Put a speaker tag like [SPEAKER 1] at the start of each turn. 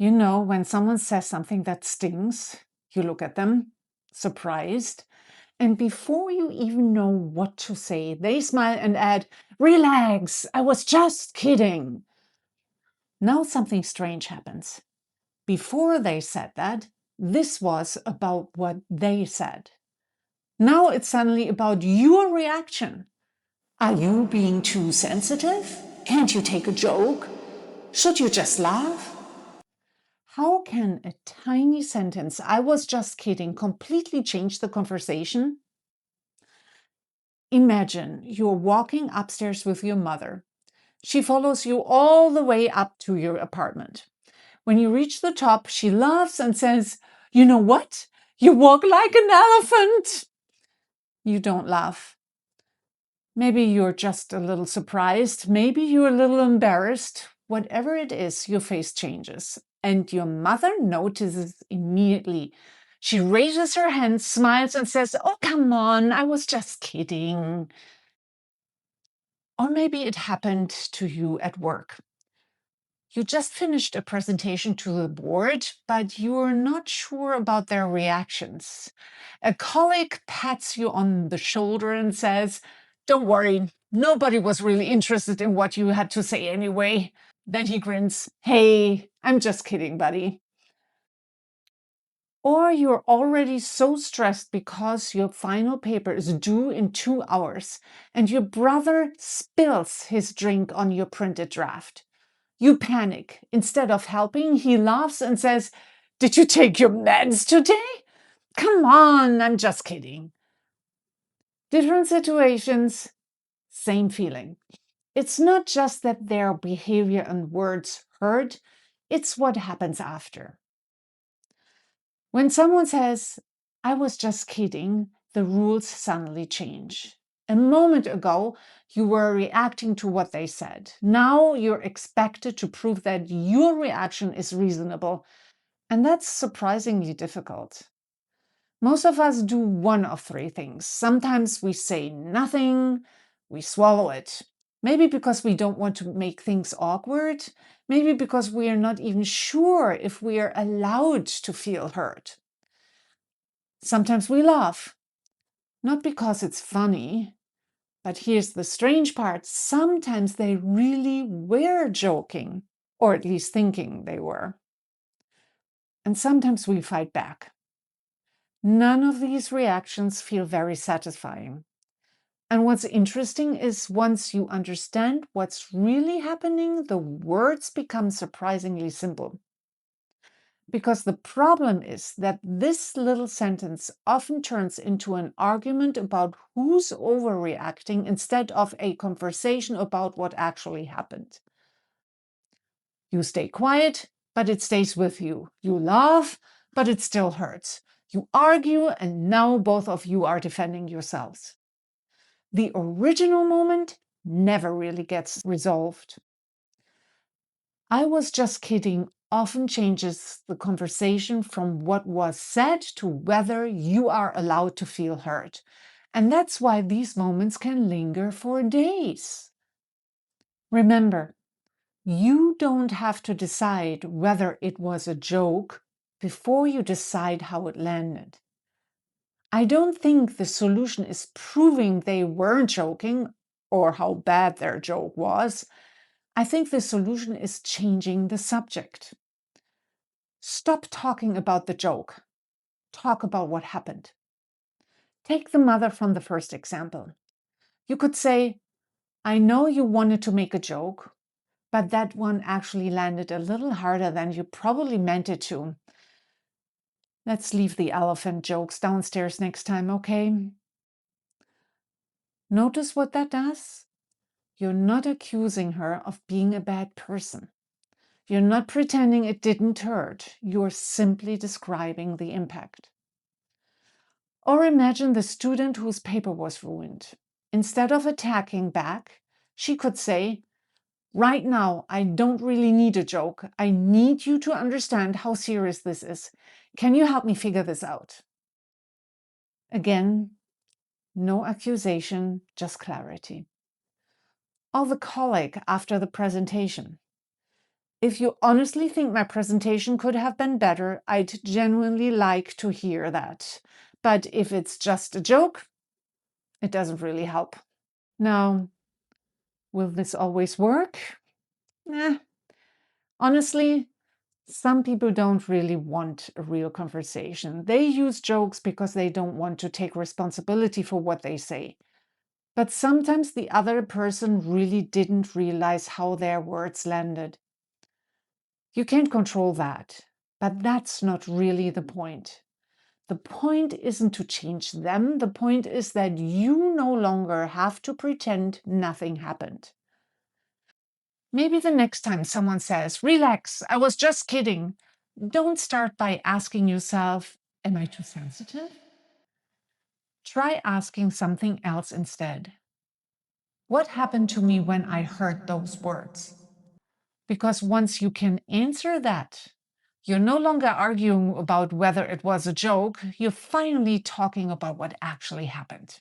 [SPEAKER 1] You know, when someone says something that stings, you look at them, surprised, and before you even know what to say, they smile and add, "Relax, I was just kidding." Now something strange happens. Before they said that, this was about what they said. Now it's suddenly about your reaction. Are you being too sensitive? Can't you take a joke? Should you just laugh? How can a tiny sentence, "I was just kidding," completely change the conversation? Imagine you're walking upstairs with your mother. She follows you all the way up to your apartment. When you reach the top, she laughs and says, "You know what? You walk like an elephant." You don't laugh. Maybe you're just a little surprised. Maybe you're a little embarrassed. Whatever it is, your face changes. And your mother notices immediately. She raises her hand, smiles, and says, "Oh, come on, I was just kidding." Or maybe it happened to you at work. You just finished a presentation to the board, but you're not sure about their reactions. A colleague pats you on the shoulder and says, "Don't worry, nobody was really interested in what you had to say anyway." Then he grins, "Hey, I'm just kidding, buddy." Or you're already so stressed because your final paper is due in 2 hours and your brother spills his drink on your printed draft. You panic. Instead of helping, he laughs and says, "Did you take your meds today? Come on, I'm just kidding." Different situations, same feeling. It's not just that their behavior and words hurt, it's what happens after. When someone says, "I was just kidding," the rules suddenly change. A moment ago, you were reacting to what they said. Now you're expected to prove that your reaction is reasonable, and that's surprisingly difficult. Most of us do one of three things. Sometimes we say nothing, we swallow it. Maybe because we don't want to make things awkward. Maybe because we are not even sure if we are allowed to feel hurt. Sometimes we laugh, not because it's funny, but here's the strange part. Sometimes they really were joking, or at least thinking they were. And sometimes we fight back. None of these reactions feel very satisfying. And what's interesting is once you understand what's really happening, the words become surprisingly simple. Because the problem is that this little sentence often turns into an argument about who's overreacting instead of a conversation about what actually happened. You stay quiet, but it stays with you. You laugh, but it still hurts. You argue, and now both of you are defending yourselves. The original moment never really gets resolved. "I was just kidding" often changes the conversation from what was said to whether you are allowed to feel hurt. And that's why these moments can linger for days. Remember, you don't have to decide whether it was a joke before you decide how it landed. I don't think the solution is proving they weren't joking or how bad their joke was. I think the solution is changing the subject. Stop talking about the joke. Talk about what happened. Take the mother from the first example. You could say, "I know you wanted to make a joke, but that one actually landed a little harder than you probably meant it to. Let's leave the elephant jokes downstairs next time, okay?" Notice what that does? You're not accusing her of being a bad person. You're not pretending it didn't hurt. You're simply describing the impact. Or imagine the student whose paper was ruined. Instead of attacking back, she could say, "Right now, I don't really need a joke. I need you to understand how serious this is. Can you help me figure this out?" Again, no accusation, just clarity. Or the colleague after the presentation. If you honestly think my presentation could have been better, I'd genuinely like to hear that. But if it's just a joke, it doesn't really help. Now, will this always work? Nah. Honestly, some people don't really want a real conversation. They use jokes because they don't want to take responsibility for what they say. But sometimes the other person really didn't realize how their words landed. You can't control that, but that's not really the point. The point isn't to change them. The point is that you no longer have to pretend nothing happened. Maybe the next time someone says, "Relax, I was just kidding," don't start by asking yourself, "Am I too sensitive?" Try asking something else instead. What happened to me when I heard those words? Because once you can answer that, you're no longer arguing about whether it was a joke. You're finally talking about what actually happened.